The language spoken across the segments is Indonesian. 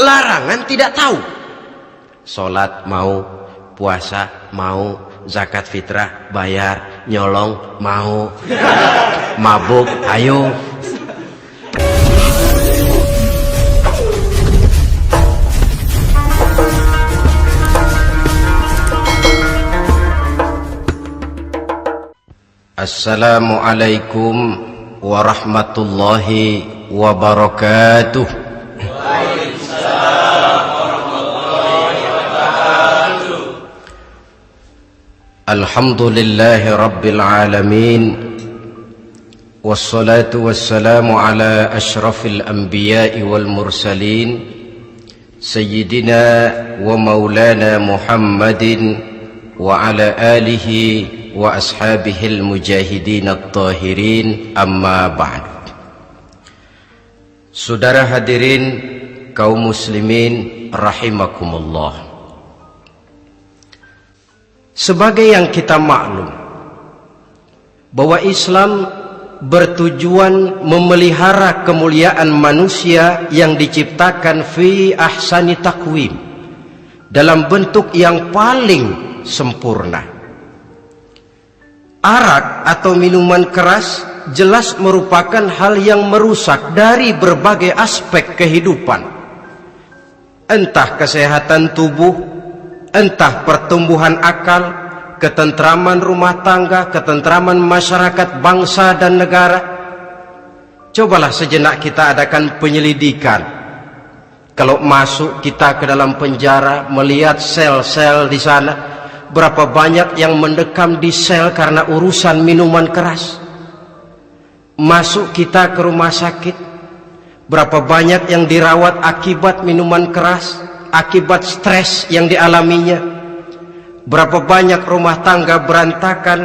larangan tidak tahu. Sholat mau, puasa mau, zakat fitrah bayar, nyolong mau, mabuk ayo. Assalamualaikum warahmatullahi wabarakatuh. Waalaikumsalam warahmatullahi wabarakatuh. Alhamdulillahi rabbil alamin. Wassalatu wassalamu ala ashrafil anbiya'i wal mursalin, Sayyidina wa maulana Muhammadin wa ala alihi wa ashabihil mujahidin at-tahirin, amma ba'd. Saudara hadirin kaum muslimin rahimakumullah. Sebagai yang kita maklum bahwa Islam bertujuan memelihara kemuliaan manusia yang diciptakan fi ahsani takwim, dalam bentuk yang paling sempurna. Arak atau minuman keras jelas merupakan hal yang merusak dari berbagai aspek kehidupan. Entah kesehatan tubuh, entah pertumbuhan akal, ketentraman rumah tangga, ketentraman masyarakat, bangsa dan negara. Cobalah sejenak kita adakan penyelidikan. Kalau masuk kita ke dalam penjara, melihat sel-sel di sana, berapa banyak yang mendekam di sel karena urusan minuman keras. Masuk kita ke rumah sakit, berapa banyak yang dirawat akibat minuman keras, akibat stres yang dialaminya. Berapa banyak rumah tangga berantakan,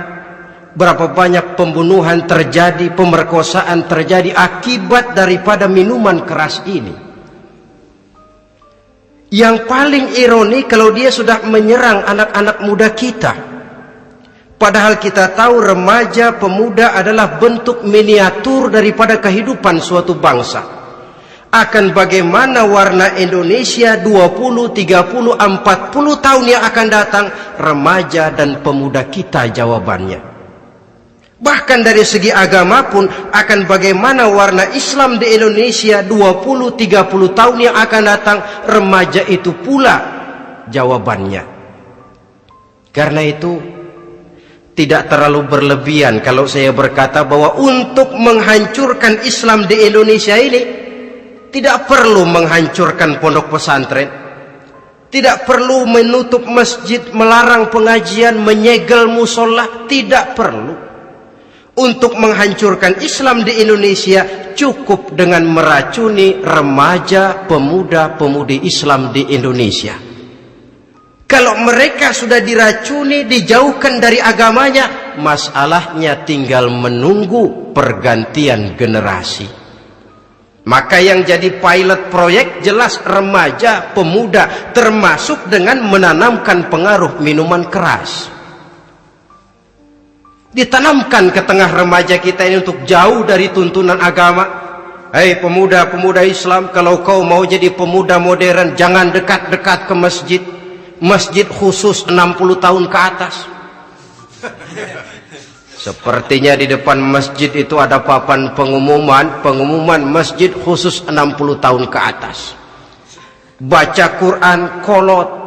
berapa banyak pembunuhan terjadi, pemerkosaan terjadi akibat daripada minuman keras ini. Yang paling ironi kalau dia sudah menyerang anak-anak muda kita. Padahal kita tahu remaja pemuda adalah bentuk miniatur daripada kehidupan suatu bangsa. Akan bagaimana warna Indonesia 20, 30, 40 tahun yang akan datang, remaja dan pemuda kita jawabannya. Bahkan dari segi agama pun, akan bagaimana warna Islam di Indonesia 20, 30 tahun yang akan datang, remaja itu pula jawabannya. Karena itu tidak terlalu berlebihan kalau saya berkata bahwa untuk menghancurkan Islam di Indonesia ini tidak perlu menghancurkan pondok pesantren, tidak perlu menutup masjid, melarang pengajian, menyegel musola, tidak perlu. Untuk menghancurkan Islam di Indonesia cukup dengan meracuni remaja, pemuda, pemudi Islam di Indonesia. Kalau mereka sudah diracuni, dijauhkan dari agamanya, masalahnya tinggal menunggu pergantian generasi. Maka yang jadi pilot proyek jelas remaja, pemuda, termasuk dengan menanamkan pengaruh minuman keras. Ditanamkan ke tengah remaja kita ini untuk jauh dari tuntunan agama. Hei pemuda-pemuda Islam, kalau kau mau jadi pemuda modern, jangan dekat-dekat ke masjid. Masjid khusus 60 tahun ke atas. Sepertinya di depan masjid itu ada papan pengumuman masjid khusus 60 tahun ke atas. Baca Quran kolot.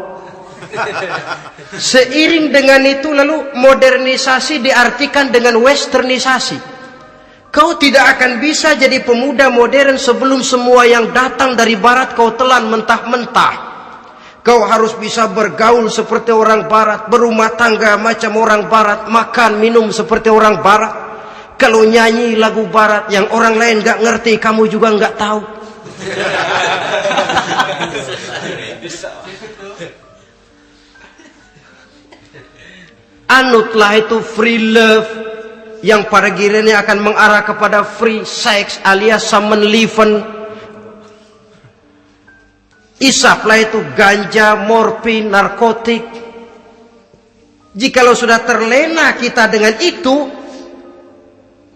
Seiring dengan itu lalu modernisasi diartikan dengan westernisasi. Kau tidak akan bisa jadi pemuda modern sebelum semua yang datang dari barat kau telan mentah-mentah. Kau harus bisa bergaul seperti orang barat, berumah tangga macam orang barat, makan minum seperti orang barat. Kalau nyanyi lagu barat yang orang lain gak ngerti, kamu juga gak tahu. Anutlah itu free love yang pada gilirannya akan mengarah kepada free sex alias samenleven. Isaplah itu ganja, morfin, narkotik. Jikalau sudah terlena kita dengan itu,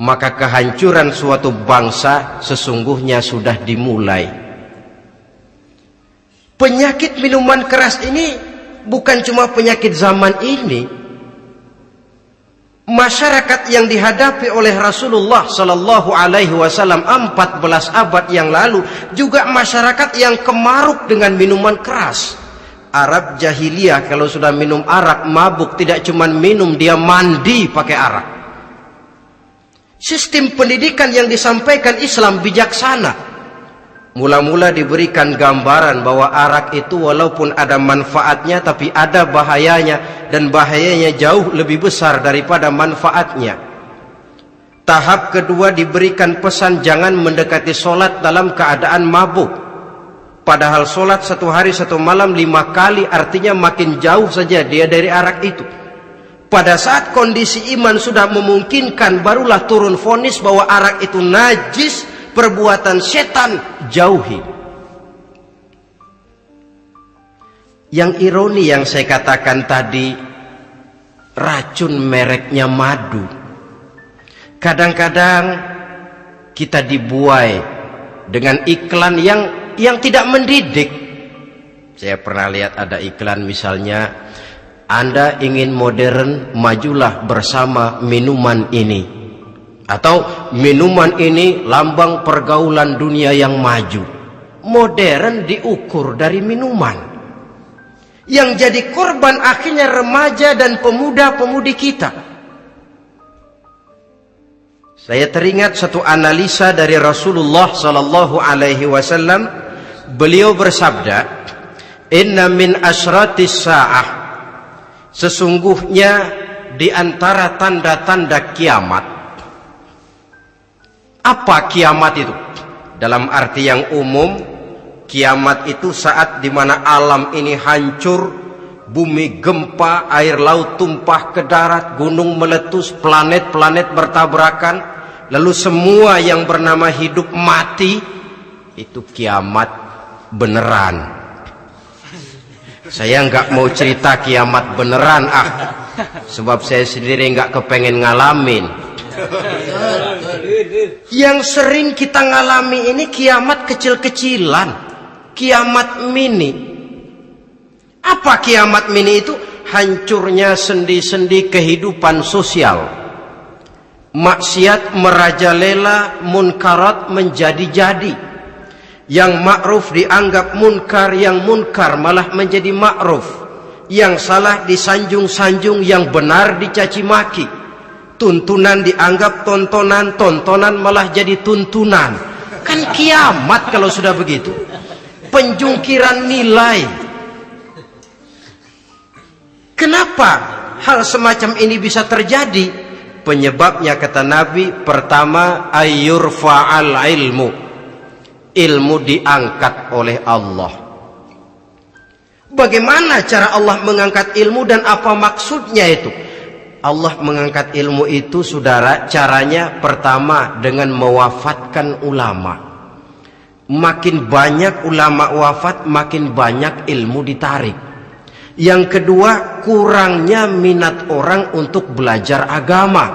maka kehancuran suatu bangsa sesungguhnya sudah dimulai. Penyakit minuman keras ini bukan cuma penyakit zaman ini. Masyarakat yang dihadapi oleh Rasulullah sallallahu alaihi wasallam 14 abad yang lalu juga masyarakat yang kemaruk dengan minuman keras. Arab jahiliyah kalau sudah minum arak mabuk, tidak cuma minum, dia mandi pakai arak. Sistem pendidikan yang disampaikan Islam bijaksana. Mula-mula diberikan gambaran bahwa arak itu walaupun ada manfaatnya tapi ada bahayanya, dan bahayanya jauh lebih besar daripada manfaatnya. Tahap kedua diberikan pesan jangan mendekati solat dalam keadaan mabuk. Padahal solat 1 hari 1 malam 5 kali, artinya makin jauh saja dia dari arak itu. Pada saat kondisi iman sudah memungkinkan, barulah turun vonis bahwa arak itu najis, perbuatan setan, jauhi. Yang ironi yang saya katakan tadi, racun mereknya madu. Kadang-kadang kita dibuai dengan iklan yang tidak mendidik. Saya pernah lihat ada iklan misalnya, Anda ingin modern, majulah bersama minuman ini. Atau minuman ini lambang pergaulan dunia yang maju. Modern diukur dari minuman. Yang jadi korban akhirnya remaja dan pemuda-pemudi kita. Saya teringat satu analisa dari Rasulullah sallallahu alaihi wasallam. Beliau bersabda, "Inna min asyratis sa'ah." Sesungguhnya di antara tanda-tanda kiamat. Apa kiamat itu? Dalam arti yang umum, kiamat itu saat dimana alam ini hancur, bumi gempa, air laut tumpah ke darat, gunung meletus, planet-planet bertabrakan, lalu semua yang bernama hidup mati. Itu kiamat beneran. Saya nggak mau cerita kiamat beneran, sebab saya sendiri nggak kepengen ngalamin. Yang sering kita ngalami ini kiamat kecil-kecilan, kiamat mini. Apa kiamat mini itu? Hancurnya sendi-sendi kehidupan sosial. Maksiat merajalela, munkarat menjadi-jadi. Yang ma'ruf dianggap munkar, yang munkar malah menjadi ma'ruf. Yang salah disanjung-sanjung, yang benar dicaci maki. Tuntunan dianggap tontonan, tontonan malah jadi tuntunan. Kan kiamat kalau sudah begitu. Penjungkiran nilai. Kenapa hal semacam ini bisa terjadi? Penyebabnya kata Nabi, pertama ayyurfa'al ilmu. Ilmu diangkat oleh Allah. Bagaimana cara Allah mengangkat ilmu dan apa maksudnya itu? Allah mengangkat ilmu itu, saudara, caranya pertama dengan mewafatkan ulama. Makin banyak ulama wafat, makin banyak ilmu ditarik. Yang kedua, kurangnya minat orang untuk belajar agama.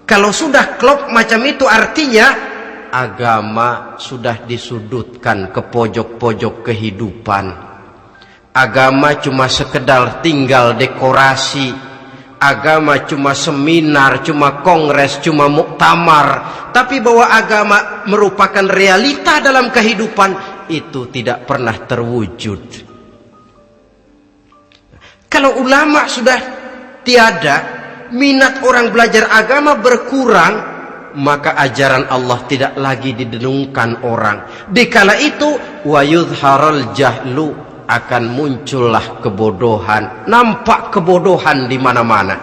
Kalau sudah klop macam itu, artinya agama sudah disudutkan ke pojok-pojok kehidupan. Agama cuma sekedar tinggal dekorasi. Agama cuma seminar, cuma kongres, cuma muktamar. Tapi bahwa agama merupakan realita dalam kehidupan, itu tidak pernah terwujud. Kalau ulama sudah tiada, minat orang belajar agama berkurang, maka ajaran Allah tidak lagi didengungkan orang. Dikala itu, wa yudharal jahlu, akan muncullah kebodohan. Nampak kebodohan di mana-mana.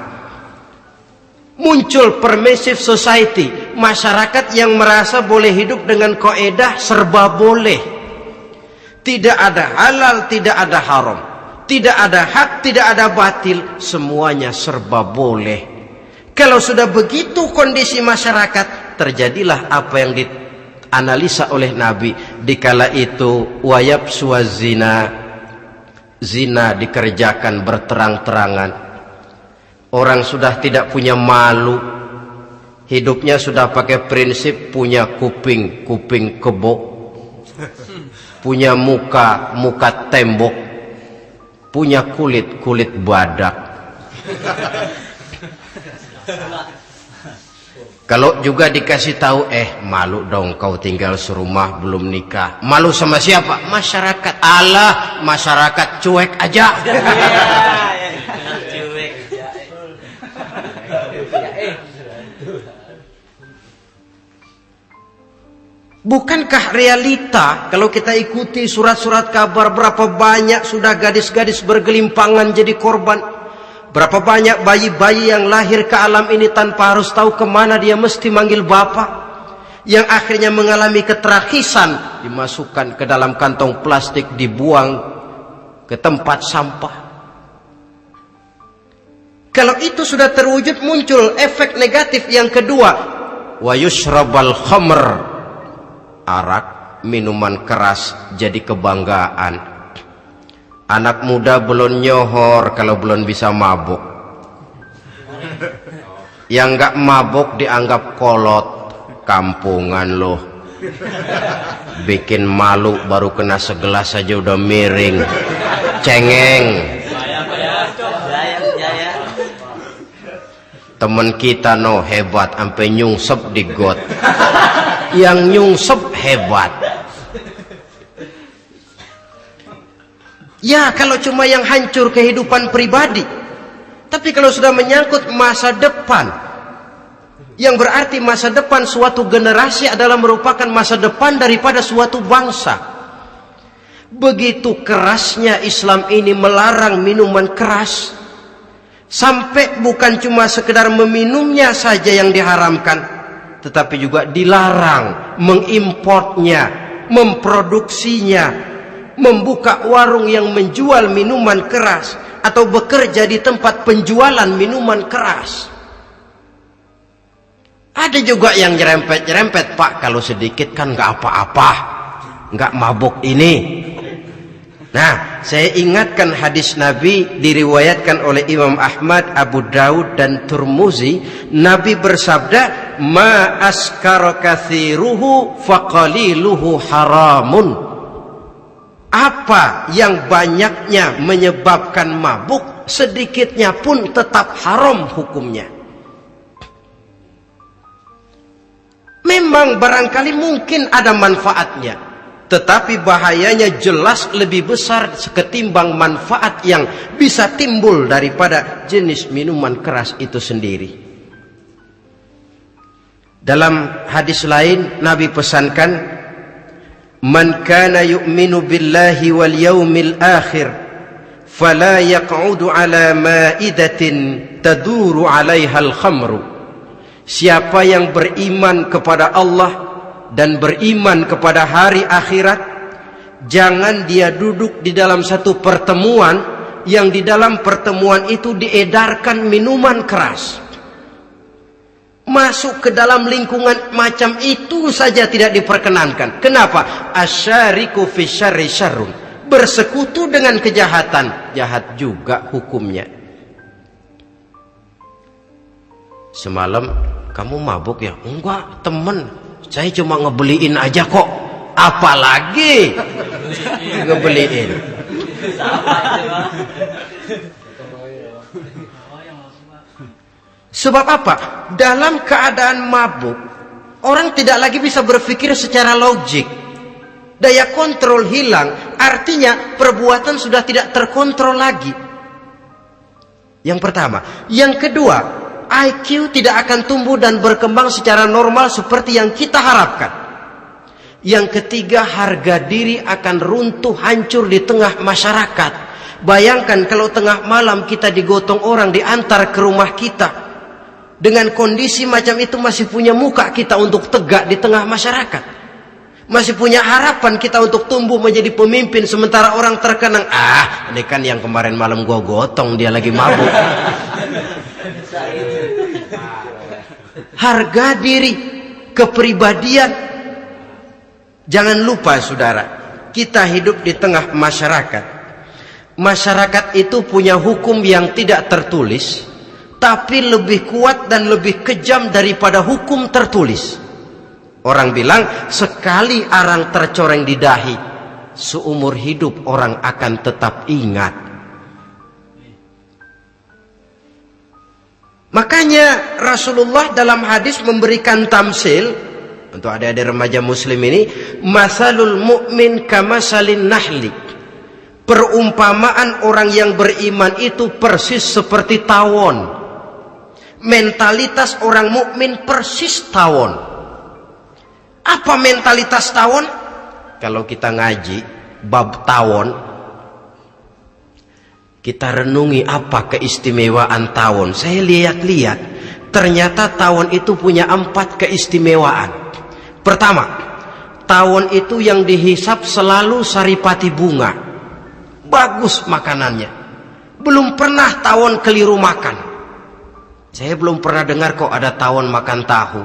Muncul permissive society, masyarakat yang merasa boleh hidup dengan kaedah serba boleh. Tidak ada halal, tidak ada haram, tidak ada hak, tidak ada batil, semuanya serba boleh. Kalau sudah begitu kondisi masyarakat, terjadilah apa yang dianalisa oleh Nabi. Dikala itu wayabsu zina, zina dikerjakan berterang-terangan. Orang sudah tidak punya malu. Hidupnya sudah pakai prinsip punya kuping kebo. punya muka tembok, punya kulit badak. Kalau juga dikasih tahu, malu dong kau tinggal serumah belum nikah. Malu sama siapa? Masyarakat. Allah, masyarakat cuek aja. Bukankah realita kalau kita ikuti surat-surat kabar, berapa banyak sudah gadis-gadis bergelimpangan jadi korban? Berapa banyak bayi-bayi yang lahir ke alam ini tanpa harus tahu kemana dia mesti manggil bapak, yang akhirnya mengalami keterakisan, dimasukkan ke dalam kantong plastik, dibuang ke tempat sampah. Kalau itu sudah terwujud, muncul efek negatif yang kedua, wa yushrabal khamr, arak, minuman keras jadi kebanggaan. Anak muda belum nyohor kalau belum bisa mabuk. Yang enggak mabuk dianggap kolot, kampungan loh. Bikin malu baru kena segelas saja udah miring, cengeng. Temen kita hebat sampai nyungsep di got. Yang nyungsep hebat. Ya, kalau cuma yang hancur kehidupan pribadi. Tapi kalau sudah menyangkut masa depan, yang berarti masa depan suatu generasi adalah merupakan masa depan daripada suatu bangsa. Begitu kerasnya Islam ini melarang minuman keras, sampai bukan cuma sekedar meminumnya saja yang diharamkan, tetapi juga dilarang mengimportnya, memproduksinya, membuka warung yang menjual minuman keras, atau bekerja di tempat penjualan minuman keras. Ada juga yang nyerempet-nyerempet, Pak, kalau sedikit kan nggak apa-apa, nggak mabuk ini. Nah, saya ingatkan hadis Nabi diriwayatkan oleh Imam Ahmad, Abu Daud dan Turmuzi. Nabi bersabda, ma askara kathiruhu faqaliluhu haramun. Apa yang banyaknya menyebabkan mabuk, sedikitnya pun tetap haram hukumnya. Memang barangkali mungkin ada manfaatnya, tetapi bahayanya jelas lebih besar ketimbang manfaat yang bisa timbul daripada jenis minuman keras itu sendiri. Dalam hadis lain Nabi pesankan, man kana yu'minu billahi wal yawmil akhir fala yaq'udu ala ma'idatin taduru 'alaiha al-khamru. Siapa yang beriman kepada Allah dan beriman kepada hari akhirat, jangan dia duduk di dalam satu pertemuan yang di dalam pertemuan itu diedarkan minuman keras. Masuk ke dalam lingkungan macam itu saja tidak diperkenankan. Kenapa? Asyariku fi syarri syarrun. Bersekutu dengan kejahatan, jahat juga hukumnya. Semalam kamu mabuk ya? Enggak, temen, saya cuma ngebeliin aja kok. Apalagi ngebeliin. Sebab apa? Dalam keadaan mabuk, orang tidak lagi bisa berpikir secara logik. Daya kontrol hilang, artinya perbuatan sudah tidak terkontrol lagi. Yang pertama. Yang kedua, IQ tidak akan tumbuh dan berkembang secara normal seperti yang kita harapkan. Yang ketiga, harga diri akan runtuh, hancur di tengah masyarakat. Bayangkan kalau tengah malam kita digotong orang, diantar ke rumah kita. Dengan kondisi macam itu masih punya muka kita untuk tegak di tengah masyarakat. Masih punya harapan kita untuk tumbuh menjadi pemimpin, sementara orang terkenang, ini kan yang kemarin malam gua gotong, dia lagi mabuk. Harga diri, kepribadian. Jangan lupa saudara, kita hidup di tengah masyarakat. Masyarakat itu punya hukum yang tidak tertulis, tapi lebih kuat dan lebih kejam daripada hukum tertulis. Orang bilang, sekali arang tercoreng di dahi, seumur hidup orang akan tetap ingat. Makanya Rasulullah dalam hadis memberikan tamsil untuk adik-adik remaja muslim ini, masalul mu'min kamasalin nahli. Perumpamaan orang yang beriman itu persis seperti tawon. Mentalitas orang mukmin persis tawon. Apa mentalitas tawon? Kalau kita ngaji bab tawon, kita renungi apa keistimewaan tawon. Saya lihat-lihat, ternyata tawon itu punya 4 keistimewaan. Pertama, tawon itu yang dihisap selalu saripati bunga. Bagus makanannya. Belum pernah tawon keliru makan. Saya belum pernah dengar kok ada tawon makan tahu.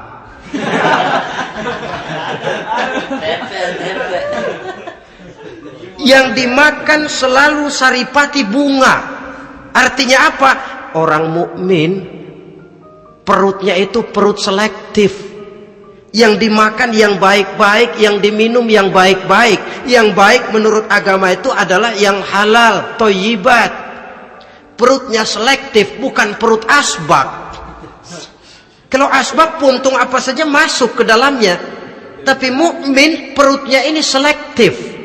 Yang dimakan selalu saripati bunga. Artinya apa? Orang mukmin perutnya itu perut selektif. Yang dimakan yang baik-baik, yang diminum yang baik-baik. Yang baik menurut agama itu adalah yang halal, thayyibat. Perutnya selektif, bukan perut asbak. Kalau asbak puntung apa saja masuk ke dalamnya. Tapi mukmin perutnya ini selektif.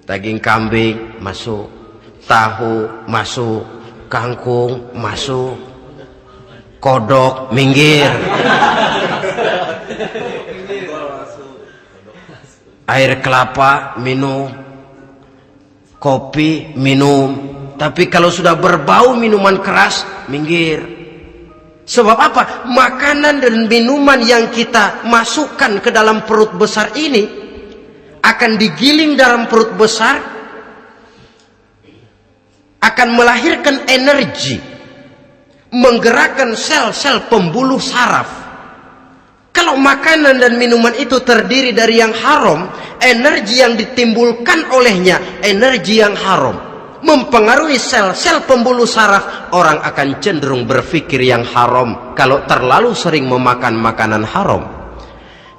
Daging kambing masuk, tahu masuk, kangkung masuk, kodok minggir, air kelapa minum, kopi minum. Tapi kalau sudah berbau minuman keras minggir. Sebab apa? Makanan dan minuman yang kita masukkan ke dalam perut besar ini akan digiling dalam perut besar, akan melahirkan energi, menggerakkan sel-sel pembuluh saraf. Kalau makanan dan minuman itu terdiri dari yang haram, energi yang ditimbulkan olehnya energi yang haram, mempengaruhi sel-sel pembuluh saraf. Orang akan cenderung berpikir yang haram kalau terlalu sering memakan makanan haram.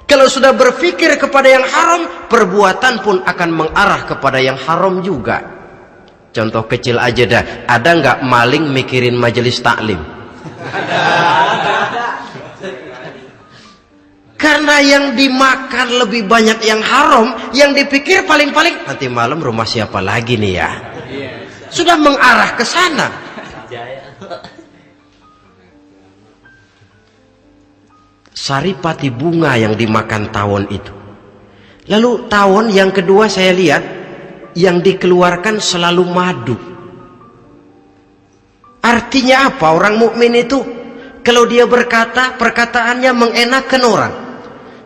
Kalau sudah berpikir kepada yang haram, perbuatan pun akan mengarah kepada yang haram juga. Contoh kecil aja dah, ada nggak maling mikirin majelis taklim? Karena yang dimakan lebih banyak yang haram, yang dipikir paling-paling nanti malam rumah siapa lagi nih ya? Sudah mengarah ke sana. Saripati bunga yang dimakan tawon itu. Lalu tawon yang kedua saya lihat yang dikeluarkan selalu madu. Artinya apa? Orang mukmin itu kalau dia berkata, perkataannya mengenakan orang.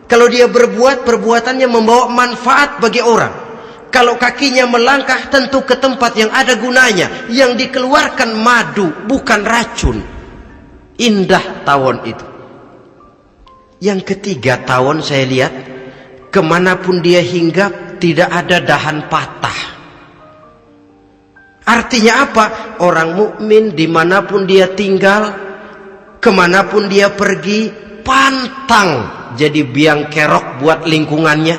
Kalau dia berbuat, perbuatannya membawa manfaat bagi orang. Kalau kakinya melangkah tentu ke tempat yang ada gunanya. Yang dikeluarkan madu, bukan racun. Indah tawon itu. Yang ketiga, tawon saya lihat kemanapun dia hinggap tidak ada dahan patah. Artinya apa? Orang mukmin dimanapun dia tinggal, kemanapun dia pergi, pantang jadi biang kerok buat lingkungannya,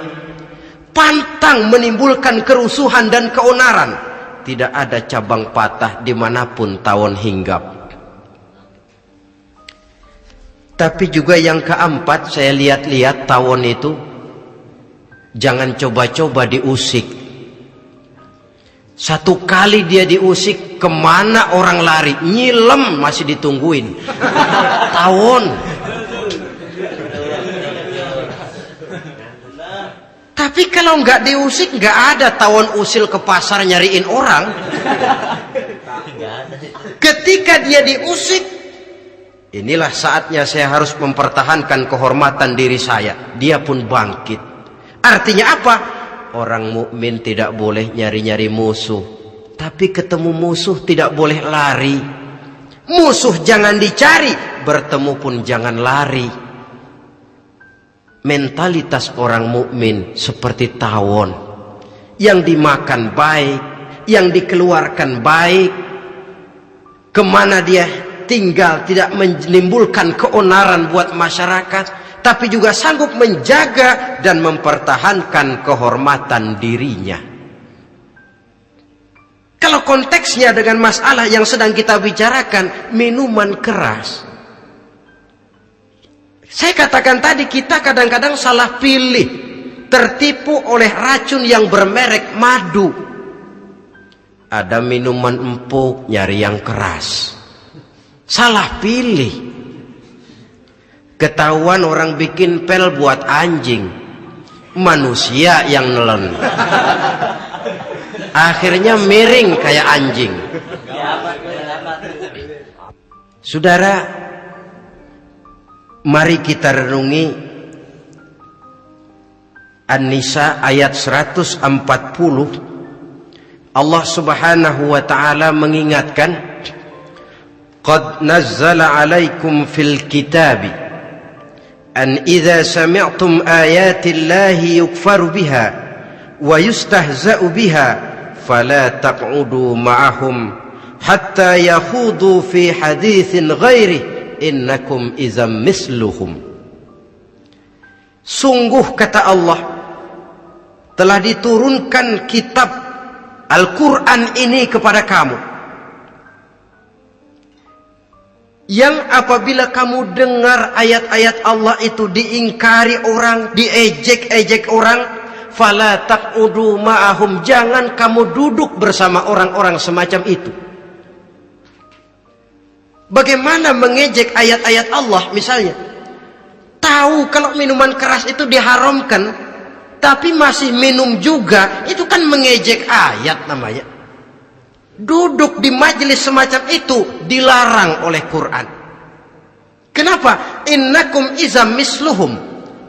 pantang menimbulkan kerusuhan dan keonaran. Tidak ada cabang patah dimanapun tawon hinggap. Tapi juga yang keempat, saya lihat-lihat tawon itu jangan coba-coba diusik. Satu kali dia diusik, kemana orang lari? Nyilem masih ditungguin. Tawon. Tapi kalau nggak diusik, nggak ada tawon usil ke pasar nyariin orang. Ketika dia diusik, inilah saatnya saya harus mempertahankan kehormatan diri saya. Dia pun bangkit. Artinya apa? Orang mukmin tidak boleh nyari-nyari musuh. Tapi ketemu musuh tidak boleh lari. Musuh jangan dicari, bertemu pun jangan lari. Mentalitas orang mukmin seperti tawon. Yang dimakan baik, yang dikeluarkan baik. Kemana dia tinggal tidak menimbulkan keonaran buat masyarakat. tapi juga sanggup menjaga dan mempertahankan kehormatan dirinya. Kalau konteksnya dengan masalah yang sedang kita bicarakan, minuman keras, saya katakan tadi, kita kadang-kadang salah pilih, tertipu oleh racun yang bermerek madu. Ada minuman empuk, nyari yang keras, salah pilih. Ketahuan orang bikin pel buat anjing, manusia yang nelen, akhirnya miring kayak anjing. Saudara, mari kita renungi An-Nisa ayat 140. Allah Subhanahu wa ta'ala mengingatkan, qad nazzala alaikum fil kitabi an idza sami'tum ayati llahi yukfaru biha wa yustahza'u biha fala taq'udu ma'ahum hatta yakhudu fi haditsin ghairi innakum idzam misluhum. Sungguh, kata Allah, telah diturunkan kitab Al-Quran ini kepada kamu, yang apabila kamu dengar ayat-ayat Allah itu diingkari orang, diejek-ejek orang, fala taq'udu ma'ahum, jangan kamu duduk bersama orang-orang semacam itu. Bagaimana mengejek ayat-ayat Allah? Misalnya, tahu kalau minuman keras itu diharamkan, tapi masih minum juga, itu kan mengejek ayat namanya. Duduk di majelis semacam itu dilarang oleh Quran. Kenapa? Innakum izam misluhum.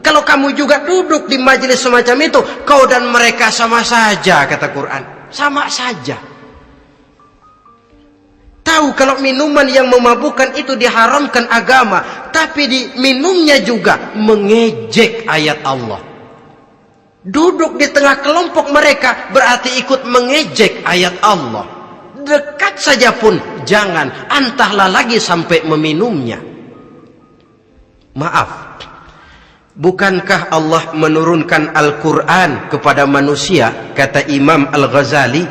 Kalau kamu juga duduk di majelis semacam itu, kau dan mereka sama saja, kata Quran. Sama saja. Tahu kalau minuman yang memabukkan itu diharamkan agama, tapi diminumnya juga mengejek ayat Allah. Duduk di tengah kelompok mereka berarti ikut mengejek ayat Allah. Dekat saja pun jangan, entahlah lagi sampai meminumnya. Maaf, bukankah Allah menurunkan Al-Quran kepada manusia, kata Imam Al-Ghazali,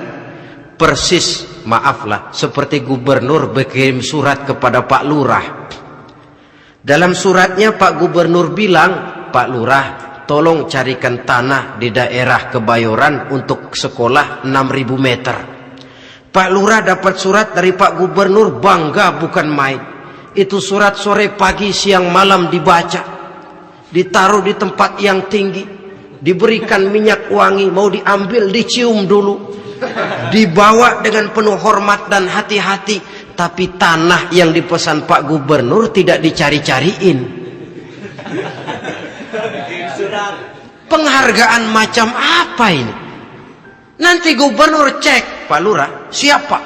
persis, maaflah, seperti gubernur berkirim surat kepada Pak Lurah. Dalam suratnya Pak Gubernur bilang, Pak Lurah, tolong carikan tanah di daerah Kebayoran untuk sekolah 6.000 meter. Pak Lurah dapat surat dari Pak Gubernur, bangga bukan main. Itu surat sore, pagi, siang, malam dibaca. Ditaruh di tempat yang tinggi. Diberikan minyak wangi, mau diambil dicium dulu. Dibawa dengan penuh hormat dan hati-hati. Tapi tanah yang dipesan Pak Gubernur tidak dicari-cariin. Penghargaan macam apa ini? Nanti gubernur cek, Pak Lurah, siapa?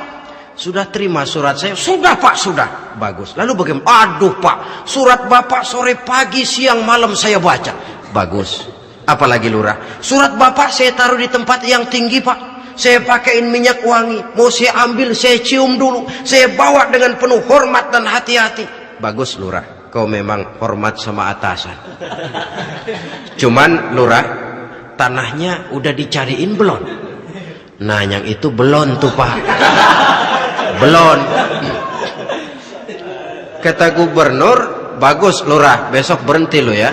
Sudah terima surat saya? Sudah Pak, sudah. Bagus. Lalu bagaimana? Aduh Pak, surat Bapak sore, pagi, siang, malam saya baca. Bagus. Apalagi Lurah? Surat Bapak saya taruh di tempat yang tinggi Pak. Saya pakaiin minyak wangi. Mau saya ambil, saya cium dulu. Saya bawa dengan penuh hormat dan hati-hati. Bagus Lurah. Kau memang hormat sama atasan. Cuman Lurah, tanahnya udah dicariin belum? Nah, yang itu belum tuh Pak. Belum. Kata gubernur, bagus Lurah, besok berhenti lo ya.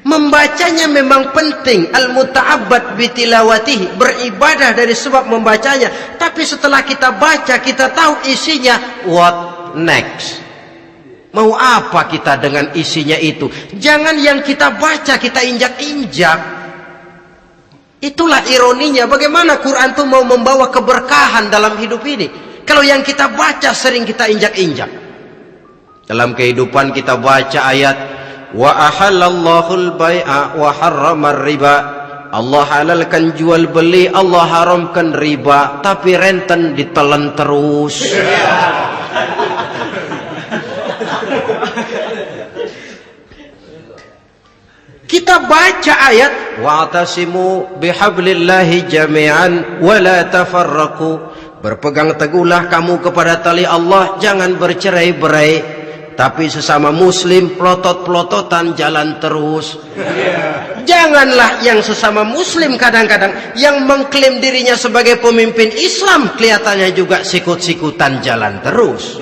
Membacanya memang penting, al-muta'abbad bitilawatihi, beribadah dari sebab membacanya. Tapi setelah kita baca, kita tahu isinya, what next? Mau apa kita dengan isinya itu? Jangan yang kita baca kita injak-injak. Itulah ironinya, bagaimana Quran itu mau membawa keberkahan dalam hidup ini. Kalau yang kita baca sering kita injak-injak. Dalam kehidupan kita baca ayat, wa ahallallahu al-bai'a wa harramar riba. Allah halalkan jual beli, Allah haramkan riba, tapi renten ditelan terus. Kita baca ayat, wa'tasimu bihablillahi jami'an wa la tafarraqu. Berpegang teguhlah kamu kepada tali Allah, jangan bercerai-berai. Tapi sesama muslim pelotot-pelototan jalan terus. Janganlah yang sesama muslim kadang-kadang yang mengklaim dirinya sebagai pemimpin Islam kelihatannya juga sikut-sikutan jalan terus.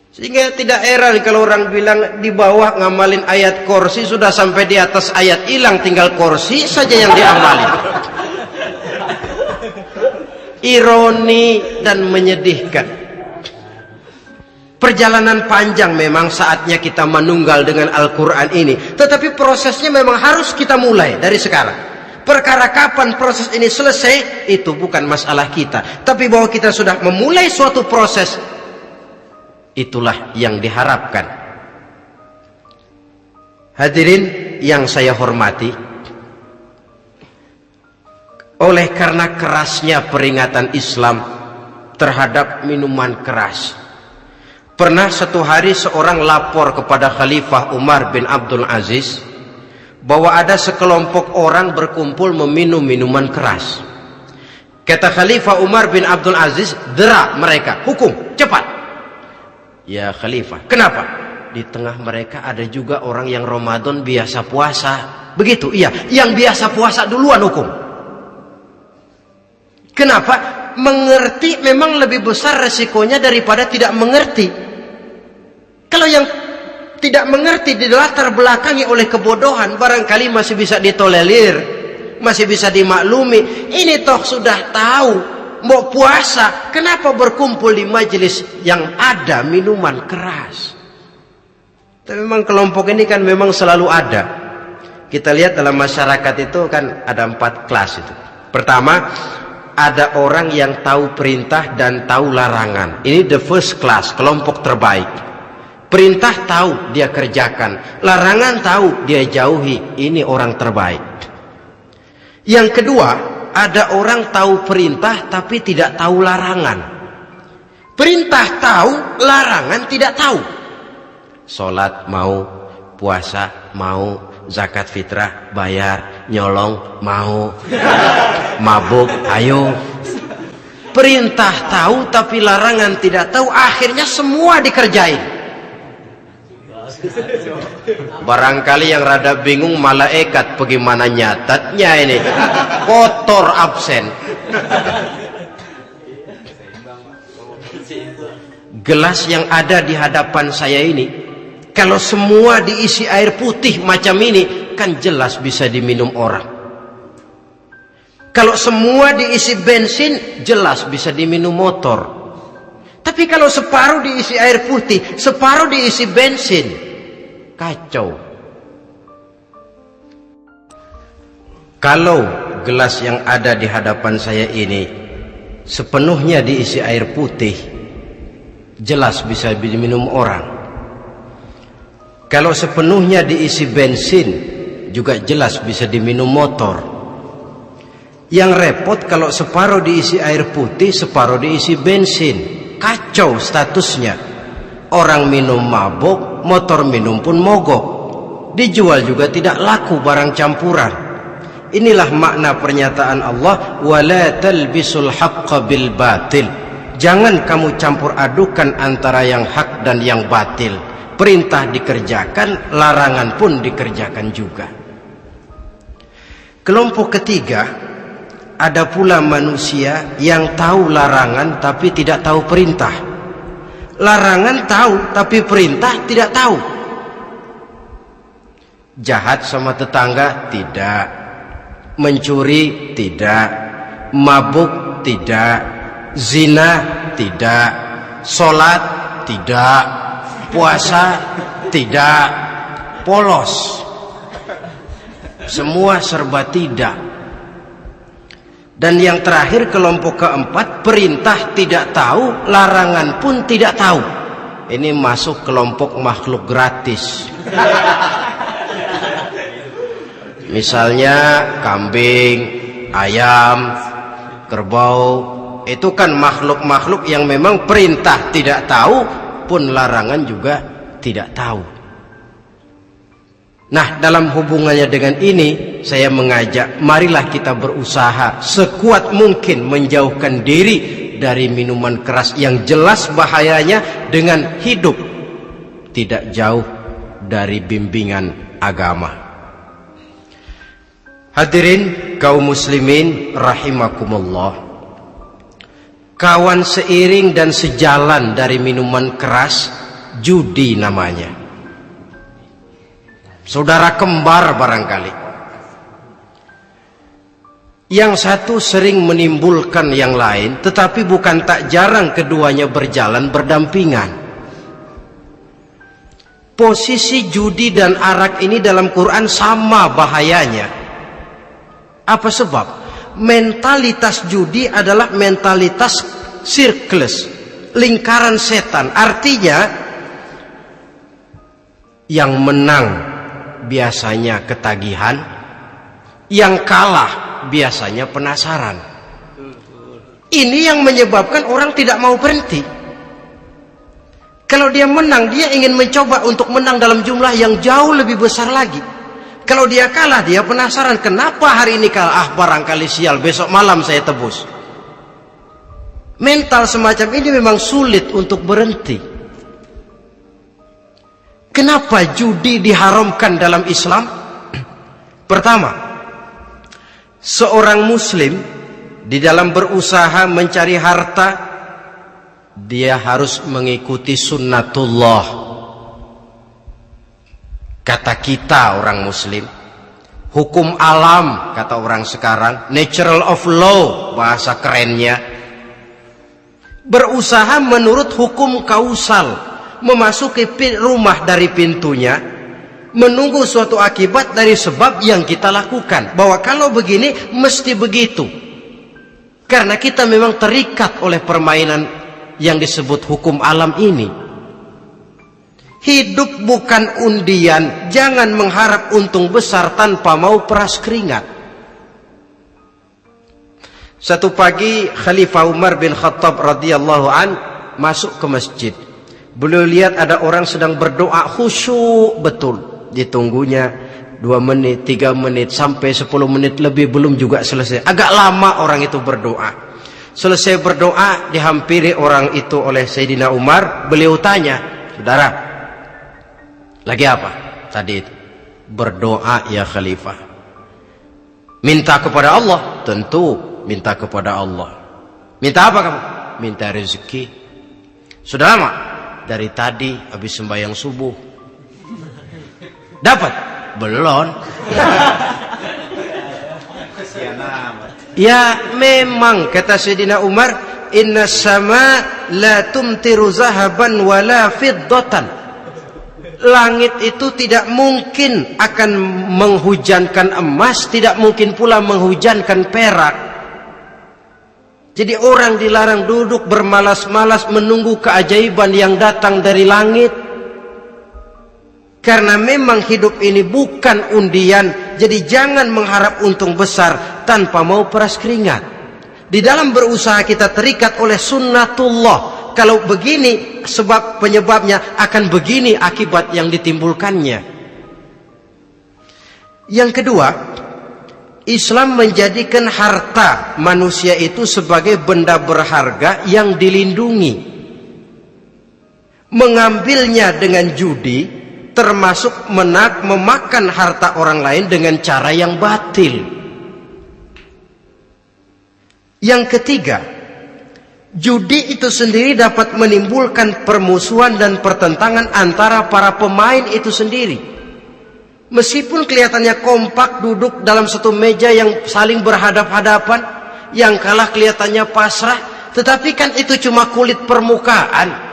Sehingga tidak heran kalau orang bilang di bawah ngamalin ayat kursi sudah sampai di atas ayat hilang, tinggal kursi saja yang diamalin. Ironi dan menyedihkan. Perjalanan panjang memang saatnya kita menunggal dengan Al-Quran ini. Tetapi prosesnya memang harus kita mulai dari sekarang. Perkara kapan proses ini selesai, itu bukan masalah kita. Tapi bahwa kita sudah memulai suatu proses, itulah yang diharapkan. Hadirin yang saya hormati, oleh karena kerasnya peringatan Islam terhadap minuman keras, pernah satu hari seorang lapor kepada Khalifah Umar bin Abdul Aziz bahwa ada sekelompok orang berkumpul meminum minuman keras. Kata Khalifah Umar bin Abdul Aziz, dera mereka, hukum, cepat. Ya Khalifah, kenapa? Di tengah mereka ada juga orang yang Ramadan biasa puasa. Begitu, iya, yang biasa puasa duluan hukum. Kenapa? Mengerti memang lebih besar resikonya daripada tidak mengerti. Kalau yang tidak mengerti dilatar belakangi oleh kebodohan, barangkali masih bisa ditolerir, masih bisa dimaklumi. Ini toh sudah tahu mau puasa, kenapa berkumpul di majelis yang ada minuman keras? Tapi memang kelompok ini kan memang selalu ada. Kita lihat dalam masyarakat itu kan ada 4 kelas itu. Pertama, ada orang yang tahu perintah dan tahu larangan. Ini the first class, kelompok terbaik. Perintah tahu, dia kerjakan. Larangan tahu, dia jauhi. Ini orang terbaik. Yang kedua, ada orang tahu perintah tapi tidak tahu larangan. Perintah tahu, larangan tidak tahu. Sholat mau, puasa mau, zakat fitrah bayar, nyolong mau, mabuk ayo. Perintah tahu tapi larangan tidak tahu, akhirnya semua dikerjain. Barangkali yang rada bingung malaikat bagaimana nyatatnya ini, kotor absen. Gelas yang ada di hadapan saya ini, kalau semua diisi air putih macam ini, kan jelas bisa diminum orang. Kalau semua diisi bensin, jelas bisa diminum motor. Tapi kalau separuh diisi air putih, separuh diisi bensin, kacau. Kalau gelas yang ada di hadapan saya ini sepenuhnya diisi air putih, jelas bisa diminum orang. Kalau sepenuhnya diisi bensin, juga jelas bisa diminum motor. Yang repot kalau separuh diisi air putih, separuh diisi bensin. Kacau statusnya. Orang minum mabuk, motor minum pun mogok. Dijual juga tidak laku barang campuran. Inilah makna pernyataan Allah, wala talbisul haqqa bil batil. Jangan kamu campur adukan antara yang hak dan yang batil. Perintah dikerjakan, larangan pun dikerjakan juga. Kelompok ketiga, ada pula manusia yang tahu larangan tapi tidak tahu perintah. Larangan tahu tapi perintah tidak tahu. Jahat sama tetangga tidak, mencuri tidak, mabuk tidak, zina tidak, sholat tidak, puasa tidak, polos, semua serba tidak. Dan yang terakhir, kelompok keempat, perintah tidak tahu, larangan pun tidak tahu. Ini masuk kelompok makhluk gratis. Misalnya kambing, ayam, kerbau, itu kan makhluk-makhluk yang memang perintah tidak tahu, pun larangan juga tidak tahu. Nah, dalam hubungannya dengan ini, saya mengajak, marilah kita berusaha sekuat mungkin menjauhkan diri dari minuman keras yang jelas bahayanya dengan hidup tidak jauh dari bimbingan agama. Hadirin kaum muslimin rahimakumullah. Kawan seiring dan sejalan dari minuman keras, judi namanya. Saudara kembar barangkali. Yang satu sering menimbulkan yang lain, tetapi bukan tak jarang keduanya berjalan berdampingan. Posisi judi dan arak ini dalam Quran sama bahayanya. Apa sebab? Mentalitas judi adalah mentalitas sirkeless, lingkaran setan. Artinya, yang menang biasanya ketagihan, yang kalah biasanya penasaran. Ini yang menyebabkan orang tidak mau berhenti. Kalau dia menang, dia ingin mencoba untuk menang dalam jumlah yang jauh lebih besar lagi. Kalau dia kalah, dia penasaran, kenapa hari ini kalah? Barangkali sial, besok malam saya tebus. Mental semacam ini memang sulit untuk berhenti. Kenapa judi diharamkan dalam Islam? Pertama, seorang muslim di dalam berusaha mencari harta, dia harus mengikuti sunnatullah. Kata kita orang muslim, hukum alam kata orang sekarang, natural of law bahasa kerennya. Berusaha menurut hukum kausal, memasuki rumah dari pintunya, menunggu suatu akibat dari sebab yang kita lakukan, bahwa kalau begini mesti begitu. Karena kita memang terikat oleh permainan yang disebut hukum alam ini. Hidup bukan undian, jangan mengharap untung besar tanpa mau peras keringat. Satu pagi Khalifah Umar bin Khattab radhiyallahu an masuk ke masjid. Beliau lihat ada orang sedang berdoa khusyuk betul. Ditunggunya 2 menit, 3 menit, sampai 10 menit lebih belum juga selesai. Agak lama orang itu berdoa. Selesai berdoa, dihampiri orang itu oleh Sayyidina Umar. Beliau tanya, saudara, lagi apa tadi itu? Berdoa ya Khalifah. Minta kepada Allah? Tentu minta kepada Allah. Minta apa kamu? Minta rezeki. Sudah lama? Dari tadi habis sembahyang subuh. Dapat? Belum. Ya memang kata Sayyidina Umar, inna sama la tumtiru zahaban wala fiddatan. Langit itu tidak mungkin akan menghujankan emas, tidak mungkin pula menghujankan perak. Jadi orang dilarang duduk bermalas-malas menunggu keajaiban yang datang dari langit. Karena memang hidup ini bukan undian, jadi jangan mengharap untung besar tanpa mau peras keringat. Di dalam berusaha kita terikat oleh sunnatullah. Kalau begini sebab penyebabnya, akan begini akibat yang ditimbulkannya. Yang kedua, Islam menjadikan harta manusia itu sebagai benda berharga yang dilindungi. Mengambilnya dengan judi termasuk memakan harta orang lain dengan cara yang batil. Yang ketiga, judi itu sendiri dapat menimbulkan permusuhan dan pertentangan antara para pemain itu sendiri. Meskipun kelihatannya kompak duduk dalam satu meja yang saling berhadap-hadapan, yang kalah kelihatannya pasrah, tetapi kan itu cuma kulit permukaan.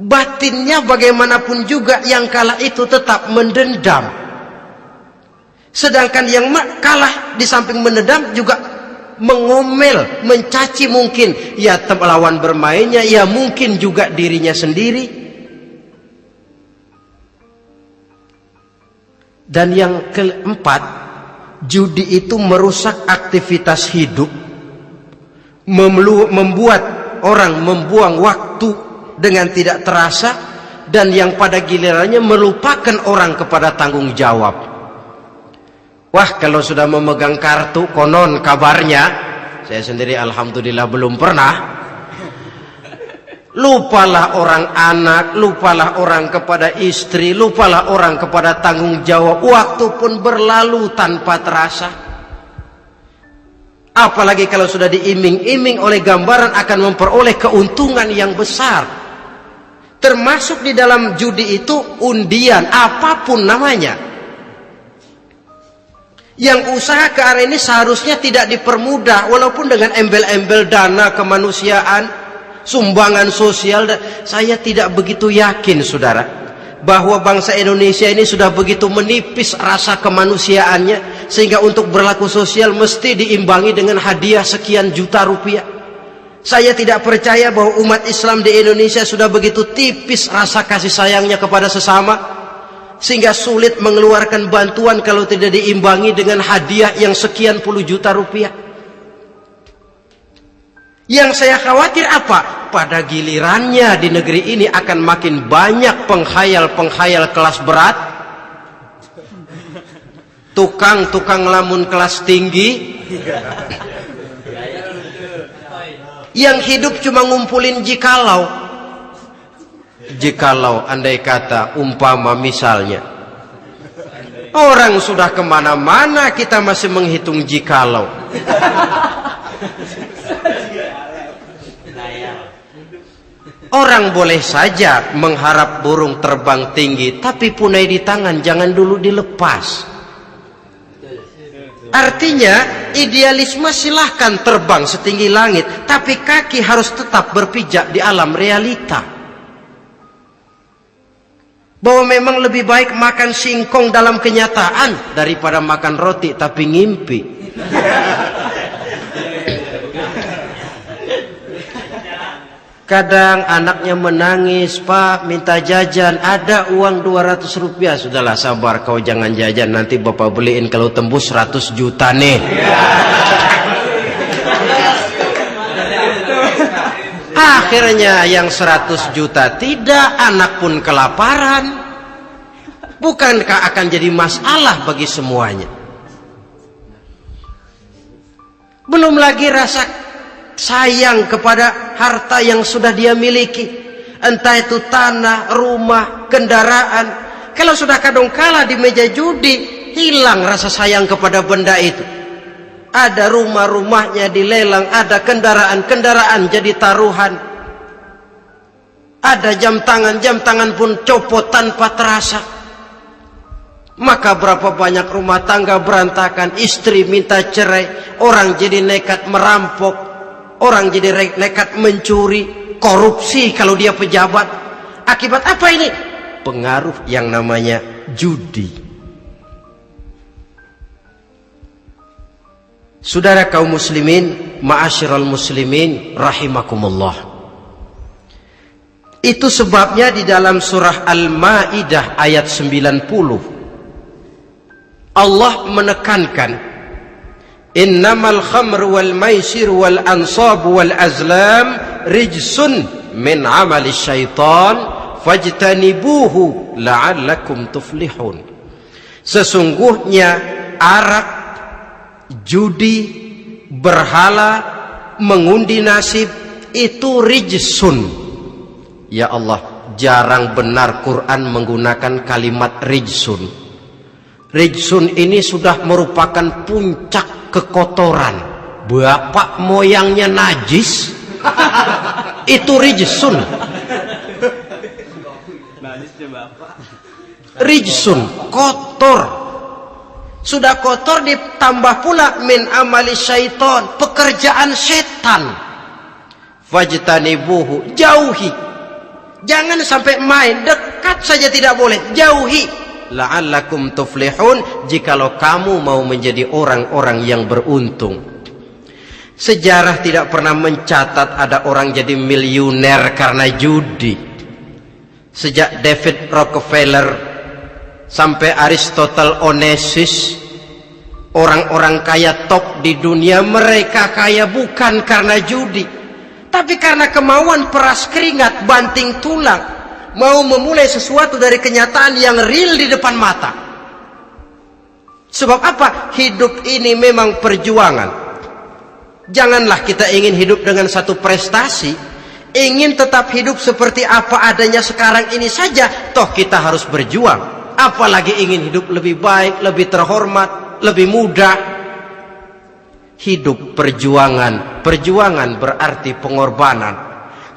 Batinnya bagaimanapun juga yang kalah itu tetap mendendam. Sedangkan yang kalah di samping mendendam juga mengomel, mencaci mungkin ya lawan bermainnya, ya mungkin juga dirinya sendiri. Dan yang keempat, judi itu merusak aktivitas hidup, membuat orang membuang waktu dengan tidak terasa, dan yang pada gilirannya melupakan orang kepada tanggung jawab. Wah, kalau sudah memegang kartu, konon kabarnya, saya sendiri alhamdulillah belum pernah, lupalah orang anak, lupalah orang kepada istri, lupalah orang kepada tanggung jawab. Waktu pun berlalu tanpa terasa. Apalagi kalau sudah diiming-iming oleh gambaran akan memperoleh keuntungan yang besar. Termasuk di dalam judi itu undian, apapun namanya. Yang usaha ke arah ini seharusnya tidak dipermudah, walaupun dengan embel-embel dana kemanusiaan, sumbangan sosial. Saya tidak begitu yakin, saudara, bahwa bangsa Indonesia ini sudah begitu menipis rasa kemanusiaannya sehingga untuk berlaku sosial mesti diimbangi dengan hadiah sekian juta rupiah. Saya tidak percaya bahwa umat Islam di Indonesia sudah begitu tipis rasa kasih sayangnya kepada sesama sehingga sulit mengeluarkan bantuan kalau tidak diimbangi dengan hadiah yang sekian puluh juta rupiah. Yang saya khawatir apa? Pada gilirannya di negeri ini akan makin banyak penghayal-penghayal kelas berat, tukang-tukang lamun kelas tinggi, yang hidup cuma ngumpulin jikalau. Jikalau, andai kata, umpama misalnya, orang sudah kemana-mana kita masih menghitung jikalau. Orang boleh saja mengharap burung terbang tinggi, tapi punai di tangan jangan dulu dilepas. Artinya idealisme silahkan terbang setinggi langit, tapi kaki harus tetap berpijak di alam realita. Bahwa memang lebih baik makan singkong dalam kenyataan daripada makan roti tapi ngimpi. Kadang anaknya menangis, Pak minta jajan, ada uang 200 rupiah. Sudahlah sabar, kau jangan jajan, nanti bapak beliin kalau tembus 100 juta nih. Akhirnya yang 100 juta tidak, anak pun kelaparan. Bukankah akan jadi masalah bagi semuanya? Belum lagi rasa sayang kepada harta yang sudah dia miliki, entah itu tanah, rumah, kendaraan. Kalau sudah kadangkala di meja judi, hilang rasa sayang kepada benda itu. Ada rumah-rumahnya dilelang, ada kendaraan-kendaraan jadi taruhan, ada jam tangan pun copot tanpa terasa. Maka berapa banyak rumah tangga berantakan, istri minta cerai, orang jadi nekat merampok, orang jadi nekat mencuri, korupsi kalau dia pejabat. Akibat apa ini? Pengaruh yang namanya judi. Saudara kaum muslimin, ma'asyiral muslimin rahimakumullah. Itu sebabnya di dalam surah Al-Maidah ayat 90 Allah menekankan, innamal khamru wal maisir wal ansab wal azlam rijsun min amali syaitan fajtanibuhu la'allakum tuflihun. Sesungguhnya arak, judi, berhala, mengundi nasib itu rijsun. Ya Allah, jarang benar Quran menggunakan kalimat rijsun. Rijsun ini sudah merupakan puncak kekotoran. Bapak moyangnya najis, itu rijsun. Rijsun, kotor. Sudah kotor ditambah pula min amali syaitan, pekerjaan setan. Fajtanibuhu, jauhi. Jangan sampai main, dekat saja tidak boleh, jauhi. La'allakum tuflihun, jikalau kamu mau menjadi orang-orang yang beruntung. Sejarah tidak pernah mencatat ada orang jadi miliuner karena judi. Sejak David Rockefeller sampai Aristotle Onassis, orang-orang kaya top di dunia, mereka kaya bukan karena judi, tapi karena kemauan peras keringat banting tulang. mau memulai sesuatu dari kenyataan yang real di depan mata. Sebab apa? Hidup ini memang perjuangan. Janganlah kita ingin hidup dengan satu prestasi, ingin tetap hidup seperti apa adanya sekarang ini saja, toh kita harus berjuang. Apalagi ingin hidup lebih baik, lebih terhormat, lebih mudah. Hidup perjuangan. Perjuangan berarti pengorbanan.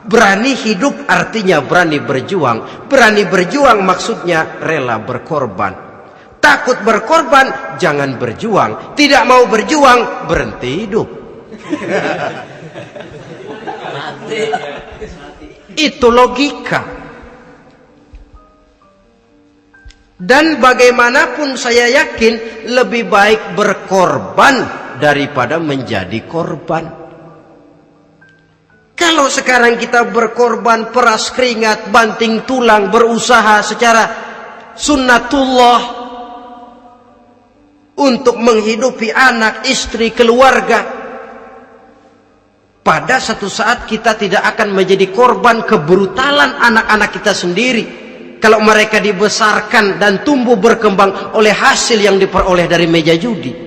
Berani hidup artinya berani berjuang. Berani berjuang maksudnya rela berkorban. Takut berkorban, jangan berjuang. Tidak mau berjuang, berhenti hidup. Itu logika. Dan bagaimanapun saya yakin lebih baik berkorban daripada menjadi korban. Kalau sekarang kita berkorban, peras keringat, banting tulang, berusaha secara sunnatullah untuk menghidupi anak, istri, keluarga, pada satu saat kita tidak akan menjadi korban kebrutalan anak-anak kita sendiri kalau mereka dibesarkan dan tumbuh berkembang oleh hasil yang diperoleh dari meja judi.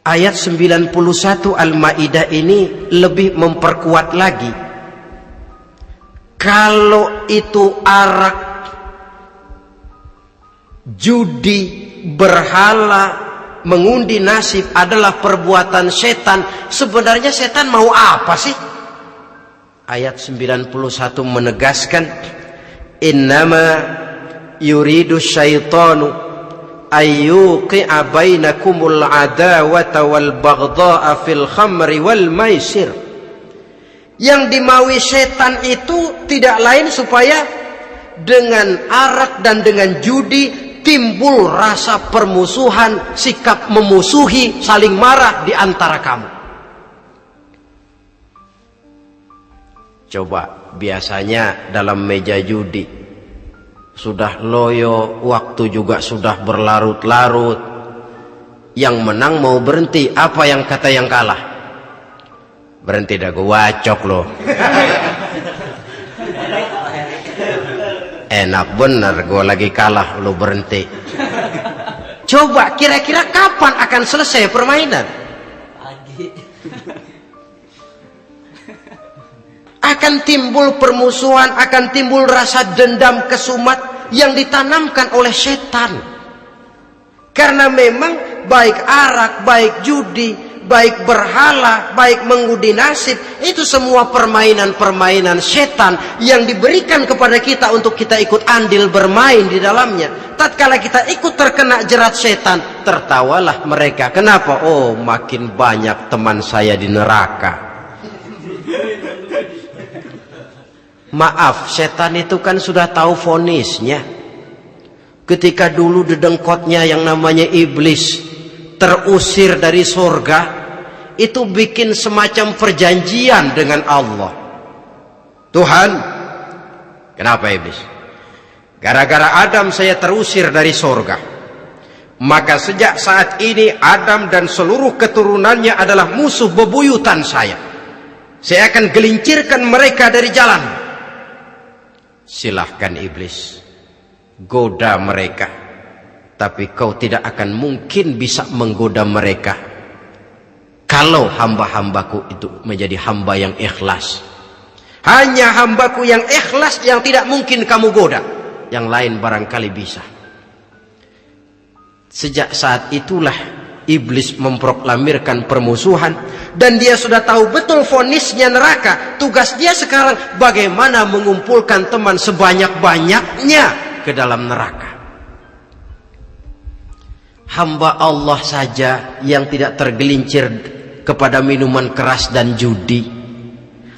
Ayat 91 Al-Maidah ini lebih memperkuat lagi. Kalau itu arak, judi, berhala, mengundi nasib adalah perbuatan setan, sebenarnya setan mau apa sih? Ayat 91 menegaskan, innama yuridu syaitanu ayyuqi'a bainakumul adawata wal baghdha'a fil khamri wal maisir. Yang dimaui setan itu tidak lain supaya dengan arak dan dengan judi timbul rasa permusuhan, sikap memusuhi, saling marah di antara kamu. Coba, biasanya dalam meja judi sudah loyo, waktu juga sudah berlarut-larut. Yang menang mau berhenti, apa yang kata yang kalah? Berhenti dah, gue wacok loh. Enak bener, gue lagi kalah, lo berhenti. Coba, kira-kira kapan akan selesai permainan? Akan timbul permusuhan, akan timbul rasa dendam kesumat yang ditanamkan oleh setan. Karena memang baik arak, baik judi, baik berhala, baik mengundi nasib, itu semua permainan-permainan setan yang diberikan kepada kita untuk kita ikut andil bermain di dalamnya. Tatkala kita ikut terkena jerat setan, tertawalah mereka. Kenapa? Oh, makin banyak teman saya di neraka. Maaf, setan itu kan sudah tahu vonisnya. Ketika dulu dedengkotnya yang namanya iblis terusir dari surga, itu bikin semacam perjanjian dengan Allah. Tuhan, kenapa iblis? Gara-gara Adam saya terusir dari surga. Maka sejak saat ini Adam dan seluruh keturunannya adalah musuh bebuyutan saya. Saya akan gelincirkan mereka dari jalan. Silahkan iblis, goda mereka, tapi kau tidak akan mungkin bisa menggoda mereka kalau hamba-hambaku itu menjadi hamba yang ikhlas. Hanya hambaku yang ikhlas yang tidak mungkin kamu goda, yang lain barangkali bisa. Sejak saat itulah iblis memproklamirkan permusuhan, dan dia sudah tahu betul vonisnya neraka. Tugas dia sekarang bagaimana mengumpulkan teman sebanyak-banyaknya ke dalam neraka. Hamba Allah saja yang tidak tergelincir kepada minuman keras dan judi.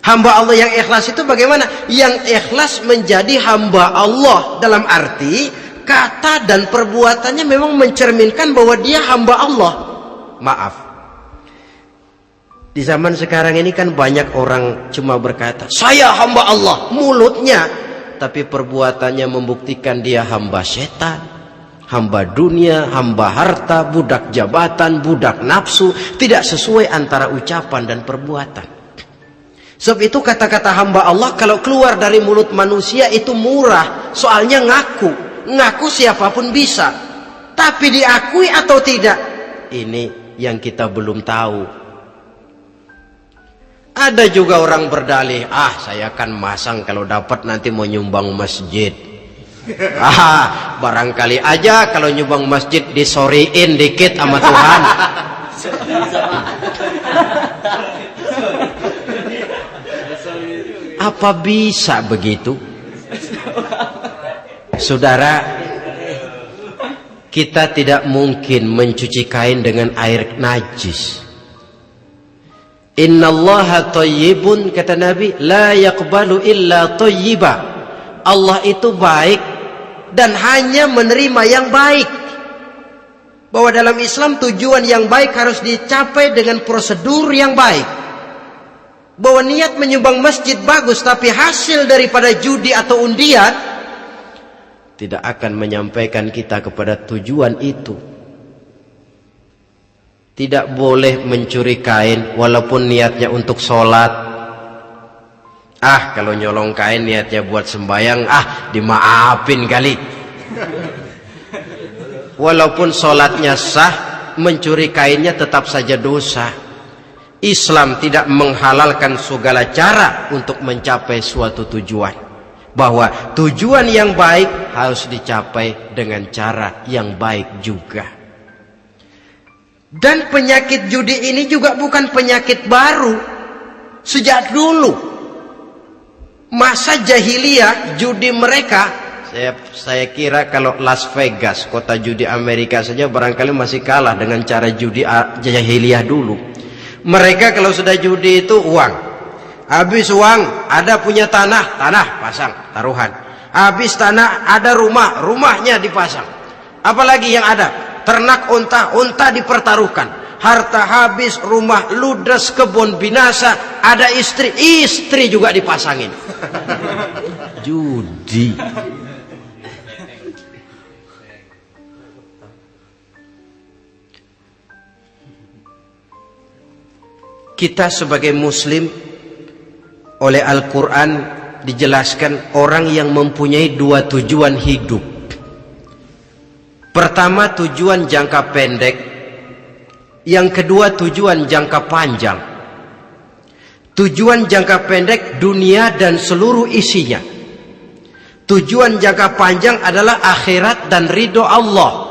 Hamba Allah yang ikhlas itu bagaimana? Yang ikhlas menjadi hamba Allah dalam arti kata dan perbuatannya memang mencerminkan bahwa dia hamba Allah. Maaf, di zaman sekarang ini kan banyak orang cuma berkata saya hamba Allah mulutnya, tapi perbuatannya membuktikan dia hamba setan, hamba dunia, hamba harta, budak jabatan, budak nafsu. Tidak sesuai antara ucapan dan perbuatan. Sebab itu kata-kata hamba Allah kalau keluar dari mulut manusia itu murah. Soalnya ngaku siapapun bisa. Tapi diakui atau tidak, ini yang kita belum tahu. Ada juga orang berdalih, saya akan masang kalau dapat nanti mau nyumbang masjid. Barangkali aja kalau nyumbang masjid disoriin dikit sama Tuhan. Apa bisa begitu? Saudara, kita tidak mungkin mencuci kain dengan air najis. Innallaha thayyibun, kata Nabi, la yaqbalu illa thayyiba. Allah itu baik dan hanya menerima yang baik. Bahwa dalam Islam tujuan yang baik harus dicapai dengan prosedur yang baik. Bahwa niat menyumbang masjid bagus, tapi hasil daripada judi atau undian tidak akan menyampaikan kita kepada tujuan itu. Tidak boleh mencuri kain walaupun niatnya untuk sholat. Kalau nyolong kain niatnya buat sembayang, dimaafin kali. Walaupun sholatnya sah, mencuri kainnya tetap saja dosa. Islam tidak menghalalkan segala cara untuk mencapai suatu tujuan. Bahwa tujuan yang baik harus dicapai dengan cara yang baik juga. Dan penyakit judi ini juga bukan penyakit baru. Sejak dulu masa jahiliyah judi mereka, saya kira kalau Las Vegas, kota judi Amerika saja barangkali masih kalah dengan cara judi jahiliyah dulu. Mereka kalau sudah judi itu uang. Habis uang, ada punya tanah pasang, taruhan. Habis tanah, ada rumahnya dipasang. Apalagi yang ada? Ternak unta dipertaruhkan. Harta habis, rumah ludes, kebun binasa, ada istri juga dipasangin. Judi. Kita sebagai muslim, oleh Al-Quran dijelaskan orang yang mempunyai dua tujuan hidup. Pertama, tujuan jangka pendek. Yang kedua, tujuan jangka panjang. Tujuan jangka pendek, dunia dan seluruh isinya. Tujuan jangka panjang adalah akhirat dan ridho Allah.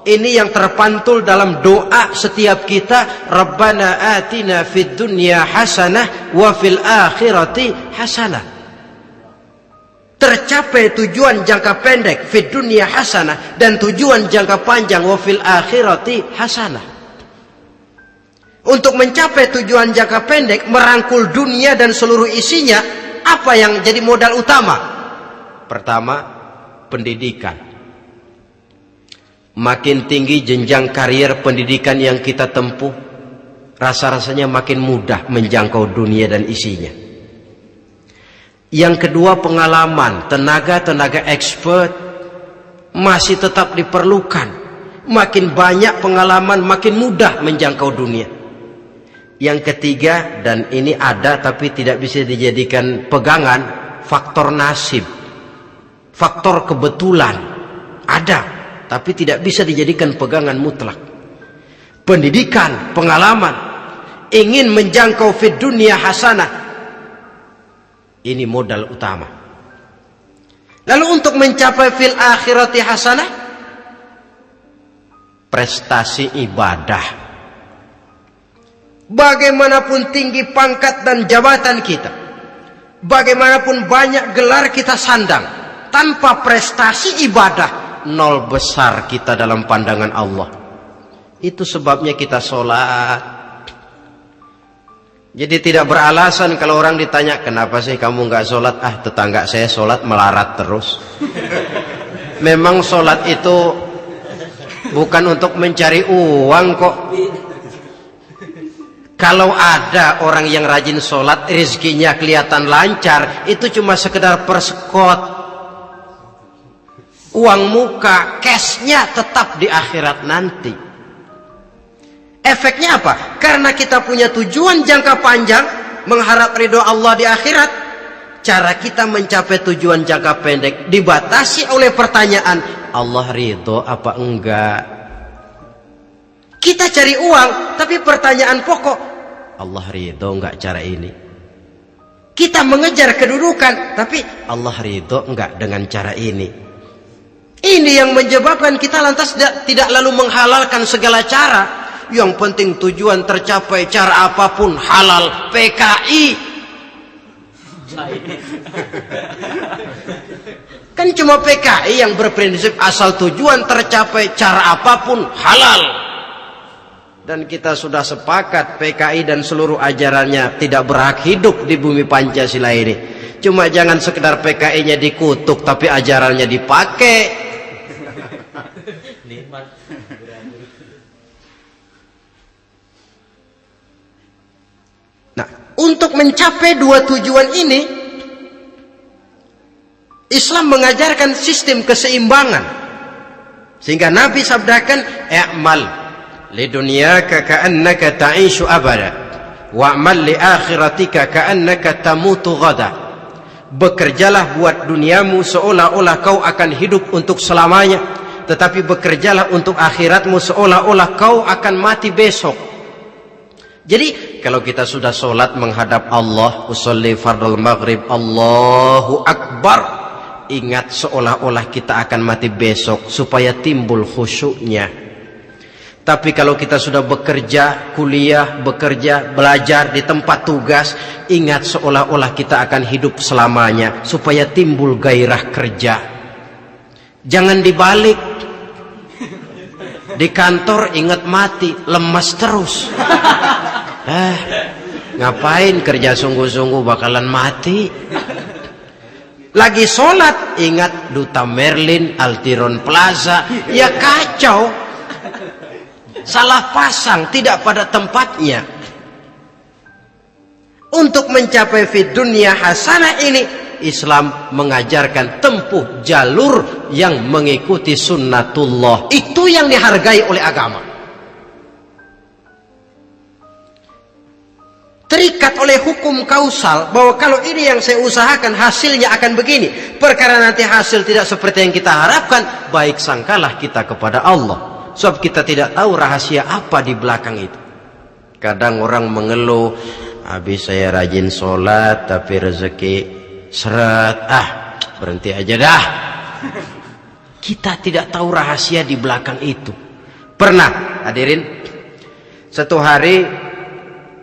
Ini yang terpantul dalam doa setiap kita. Rabbana atina fid dunya hasanah wa fil akhirati hasanah. Tercapai tujuan jangka pendek fid dunya hasanah, dan tujuan jangka panjang wa fil akhirati hasanah. Untuk mencapai tujuan jangka pendek, merangkul dunia dan seluruh isinya, apa yang jadi modal utama? Pertama, pendidikan. Makin tinggi jenjang karier pendidikan yang kita tempuh, rasa-rasanya makin mudah menjangkau dunia dan isinya. Yang kedua, pengalaman. Tenaga expert masih tetap diperlukan. Makin banyak pengalaman, makin mudah menjangkau dunia. Yang ketiga, dan ini ada tapi tidak bisa dijadikan pegangan, faktor nasib, faktor kebetulan. Ada tapi tidak bisa dijadikan pegangan mutlak. Pendidikan, pengalaman, ingin menjangkau fid dunya hasanah, ini modal utama. Lalu untuk mencapai fil akhirati hasanah, prestasi ibadah. Bagaimanapun tinggi pangkat dan jabatan kita, bagaimanapun banyak gelar kita sandang, tanpa prestasi ibadah, nol besar kita dalam pandangan Allah. Itu sebabnya kita sholat. Jadi tidak beralasan kalau orang ditanya, kenapa sih kamu nggak sholat? Tetangga saya sholat melarat terus. Memang sholat itu bukan untuk mencari uang kok. Kalau ada orang yang rajin sholat, rezekinya kelihatan lancar, itu cuma sekedar persekot. Uang muka, cashnya tetap di akhirat nanti. Efeknya apa? Karena kita punya tujuan jangka panjang, mengharap ridho Allah di akhirat. Cara kita mencapai tujuan jangka pendek dibatasi oleh pertanyaan, Allah ridho apa enggak? Kita cari uang, tapi pertanyaan pokok, Allah ridho enggak cara ini? Kita mengejar kedudukan, tapi Allah ridho enggak dengan cara ini? Ini yang menyebabkan kita lantas tidak lalu menghalalkan segala cara. Yang penting tujuan tercapai cara apapun halal. PKI kan cuma PKI yang berprinsip asal tujuan tercapai cara apapun halal. Dan kita sudah sepakat PKI dan seluruh ajarannya tidak berhak hidup di bumi Pancasila ini. Cuma jangan sekedar PKI-nya dikutuk tapi ajarannya dipakai. Nah, untuk mencapai dua tujuan ini, Islam mengajarkan sistem keseimbangan. Sehingga Nabi sabdakan, "I'mal lidunyaka ka'annaka ta'ishu abada, wa'mal li akhiratika ka'annaka tamutu ghada." Bekerjalah buat duniamu seolah-olah kau akan hidup untuk selamanya, tetapi bekerjalah untuk akhiratmu seolah-olah kau akan mati besok. Jadi kalau kita sudah sholat menghadap Allah, usolli fardul maghrib, Allahu Akbar, ingat seolah-olah kita akan mati besok supaya timbul khusyuknya. Tapi kalau kita sudah bekerja, kuliah, bekerja, belajar di tempat tugas, ingat seolah-olah kita akan hidup selamanya supaya timbul gairah kerja. Jangan dibalik. Di kantor ingat mati, lemas terus. Ngapain kerja sungguh-sungguh bakalan mati. Lagi sholat ingat Duta Merlin, Altiron Plaza, ya kacau. Salah pasang, tidak pada tempatnya. Untuk mencapai fid dunya hasanah ini, Islam mengajarkan tempuh jalur yang mengikuti sunnatullah. Itu yang dihargai oleh agama. Terikat oleh hukum kausal bahwa kalau ini yang saya usahakan hasilnya akan begini. Perkara nanti hasil tidak seperti yang kita harapkan, baik sangkalah kita kepada Allah. Sebab kita tidak tahu rahasia apa di belakang itu. Kadang orang mengeluh, habis saya rajin sholat tapi rezeki seret, berhenti aja dah. Kita tidak tahu rahasia di belakang itu. Pernah hadirin, satu hari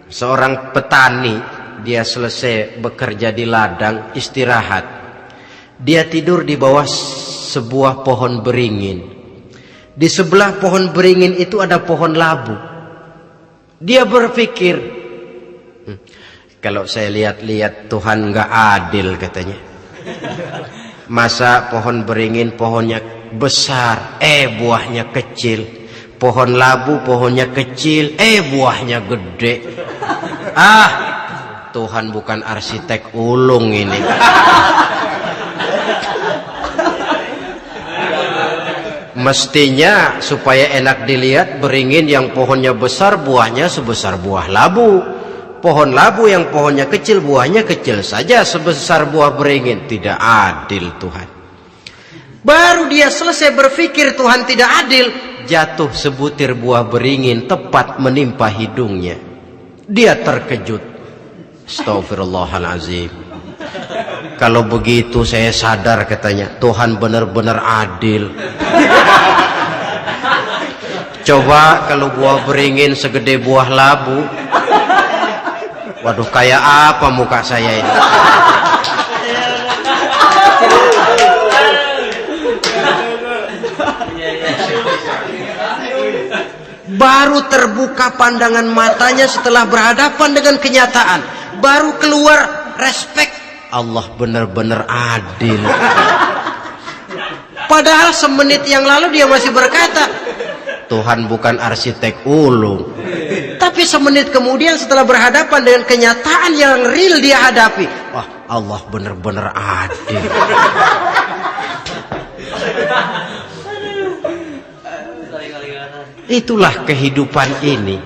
seorang petani, dia selesai bekerja di ladang, istirahat. Dia tidur di bawah sebuah pohon beringin. Di sebelah pohon beringin itu ada pohon labu. Dia berpikir, kalau saya lihat-lihat Tuhan nggak adil katanya. Masa pohon beringin pohonnya besar, buahnya kecil. Pohon labu pohonnya kecil, buahnya gede. Tuhan bukan arsitek ulung ini. Mestinya supaya enak dilihat, beringin yang pohonnya besar buahnya sebesar buah labu. Pohon labu yang pohonnya kecil buahnya kecil saja sebesar buah beringin. Tidak adil Tuhan. Baru dia selesai berpikir Tuhan tidak adil, jatuh sebutir buah beringin tepat menimpa hidungnya. Dia terkejut. Astagfirullahalazim. Kalau begitu saya sadar katanya, Tuhan benar-benar adil. Coba kalau buah beringin segede buah labu, waduh kayak apa muka saya ini. Baru terbuka pandangan matanya setelah berhadapan dengan kenyataan. Baru keluar respect. Allah benar-benar adil. Padahal semenit yang lalu dia masih berkata, Tuhan bukan arsitek ulung. Tapi semenit kemudian setelah berhadapan dengan kenyataan yang real dia hadapi, wah Allah benar-benar adil. Itulah kehidupan ini.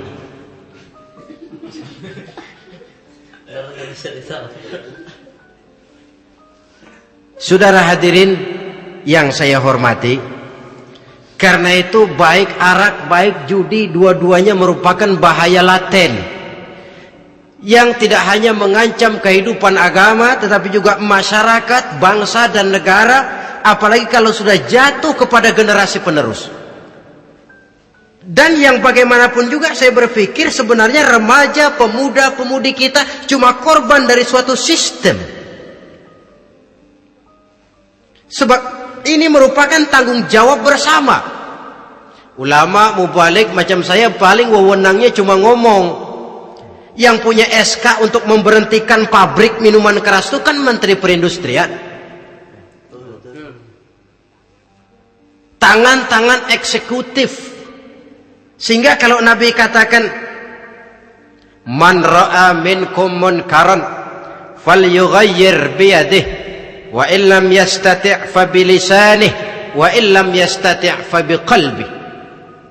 Saudara hadirin yang saya hormati, karena itu baik arak, baik judi, dua-duanya merupakan bahaya laten yang tidak hanya mengancam kehidupan agama, tetapi juga masyarakat, bangsa dan negara, apalagi kalau sudah jatuh kepada generasi penerus. Dan yang bagaimanapun juga saya berpikir sebenarnya remaja, pemuda, pemudi kita cuma korban dari suatu sistem. Sebab ini merupakan tanggung jawab bersama. Ulama mubalik macam saya paling wewenangnya cuma ngomong. Yang punya SK untuk memberhentikan pabrik minuman keras itu kan Menteri Perindustrian. Tangan-tangan eksekutif. Sehingga kalau Nabi katakan man ra'a minkum munkaran falyughayyir biyadihi wa illam yastati' fa bilisanihi wa illam yastati' fa biqalbihi.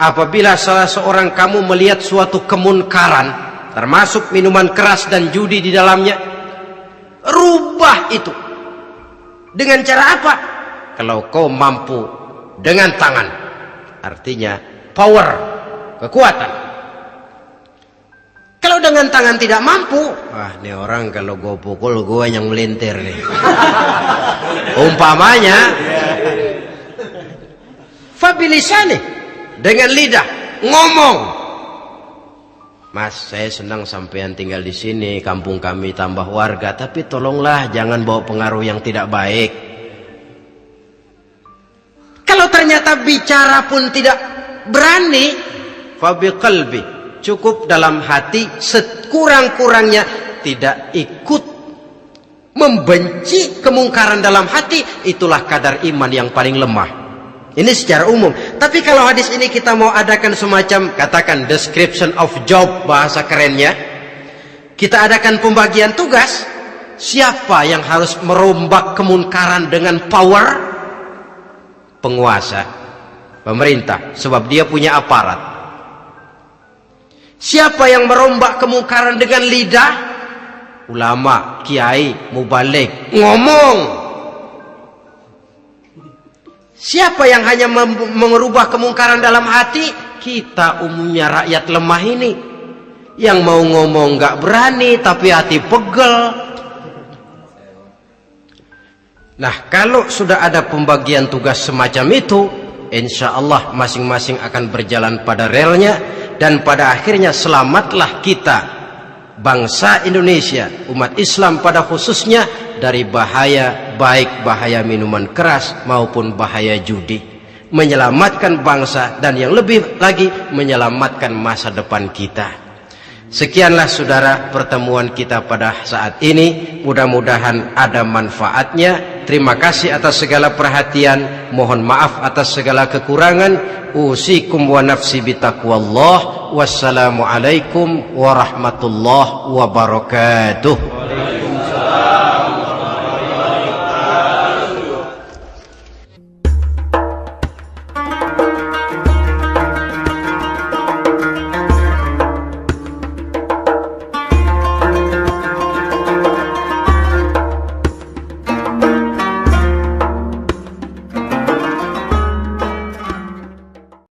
Apabila salah seorang kamu melihat suatu kemunkaran, termasuk minuman keras dan judi di dalamnya, rubah itu. Dengan cara apa? Kalau kau mampu dengan tangan, artinya power, kekuatan. Kalau dengan tangan tidak mampu, wah ini orang kalau gue pukul gue yang melintir nih. Umpamanya fabilisani, dengan lidah ngomong. Mas, saya senang sampean tinggal di sini, kampung kami tambah warga, tapi tolonglah jangan bawa pengaruh yang tidak baik. Kalau ternyata bicara pun tidak berani, fabiqalbi, cukup dalam hati, sekurang-kurangnya tidak ikut membenci kemungkaran dalam hati, itulah kadar iman yang paling lemah. Ini secara umum. Tapi kalau hadis ini kita mau adakan semacam, katakan description of job, bahasa kerennya, kita adakan pembagian tugas. Siapa yang harus merombak kemungkaran dengan power? Penguasa, pemerintah, sebab dia punya aparat. Siapa yang merombak kemungkaran dengan lidah? Ulama, kiai, mubalik, ngomong. Siapa yang hanya mengubah kemungkaran dalam hati? Kita umumnya rakyat lemah ini, yang mau ngomong nggak berani tapi hati pegel. Nah, kalau sudah ada pembagian tugas semacam itu, insya Allah masing-masing akan berjalan pada relnya, dan pada akhirnya selamatlah kita, bangsa Indonesia, umat Islam pada khususnya, dari bahaya, baik bahaya minuman keras maupun bahaya judi. Menyelamatkan bangsa dan yang lebih lagi menyelamatkan masa depan kita. Sekianlah saudara pertemuan kita pada saat ini, mudah-mudahan ada manfaatnya. Terima kasih atas segala perhatian, mohon maaf atas segala kekurangan. Usikum wa nafsi bitaqwallah. Wassalamualaikum warahmatullahi wabarakatuh.